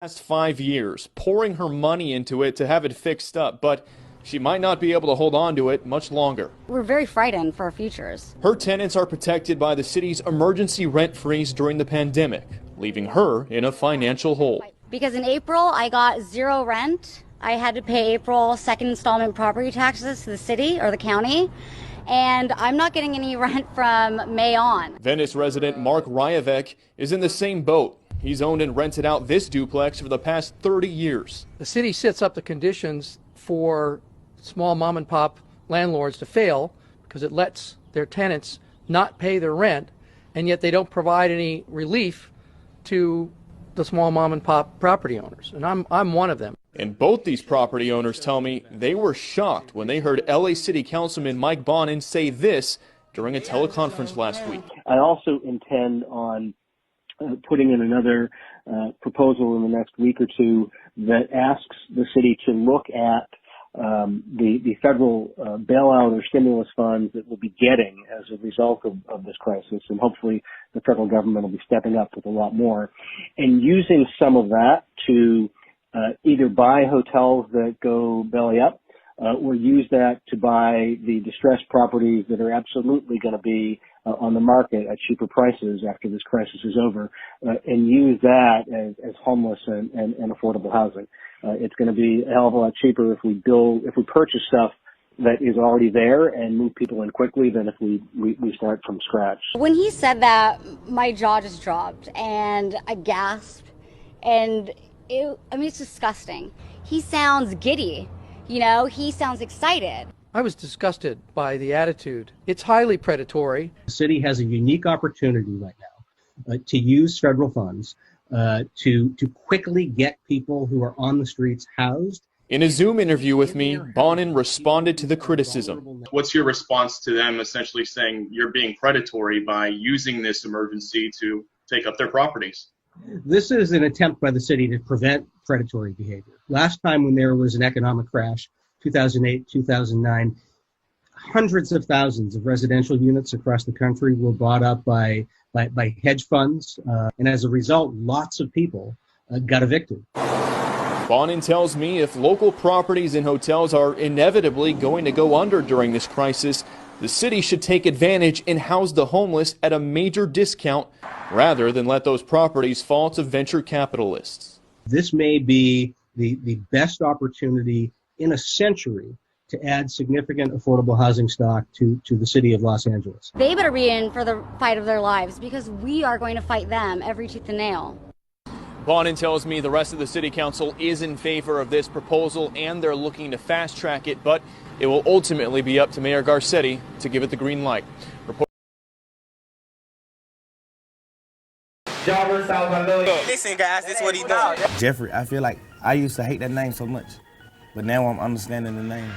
Past 5 years, pouring her money into it to have it fixed up, but she might not be able to hold on to it much longer. We're very frightened for our futures. Her tenants are protected by the city's emergency rent freeze during the pandemic, leaving her in a financial hole. Because in April, I got zero rent. I had to pay April second installment property taxes to the city or the county, and I'm not getting any rent from May on. Venice resident Mark Ryavec is in the same boat. He's owned and rented out this duplex for the past 30 years. The city sets up the conditions for small mom and pop landlords to fail because it lets their tenants not pay their rent, and yet they don't provide any relief to the small mom and pop property owners. And I'm one of them. And both these property owners tell me they were shocked when they heard LA City Councilman Mike Bonin say this during a teleconference last week. I also intend on putting in another proposal in the next week or two that asks the city to look at the federal bailout or stimulus funds that we'll be getting as a result of this crisis, and hopefully the federal government will be stepping up with a lot more, and using some of that to either buy hotels that go belly up or use that to buy the distressed properties that are absolutely going to be on the market at cheaper prices after this crisis is over, and use that as homeless and affordable housing. It's going to be a hell of a lot cheaper if we purchase stuff that is already there and move people in quickly than if we start from scratch. When he said that, my jaw just dropped and I gasped, and it's disgusting. He sounds giddy, he sounds excited. I was disgusted by the attitude. It's highly predatory. The city has a unique opportunity right now to use federal funds to quickly get people who are on the streets housed. In a Zoom interview with me, Bonin responded to the criticism. What's your response to them essentially saying you're being predatory by using this emergency to take up their properties? This is an attempt by the city to prevent predatory behavior. Last time when there was an economic crash, 2008, 2009, hundreds of thousands of residential units across the country were bought up by hedge funds, and as a result, lots of people got evicted. Bonin tells me if local properties and hotels are inevitably going to go under during this crisis, the city should take advantage and house the homeless at a major discount rather than let those properties fall to venture capitalists. This may be the best opportunity in a century to add significant affordable housing stock to the city of Los Angeles. They better be in for the fight of their lives because we are going to fight them every tooth and nail. Bonin tells me the rest of the city council is in favor of this proposal and they're looking to fast track it, but it will ultimately be up to Mayor Garcetti to give it the green light. Listen, guys, this is what he does. Jeffrey, I feel like I used to hate that name so much, but now I'm understanding the name.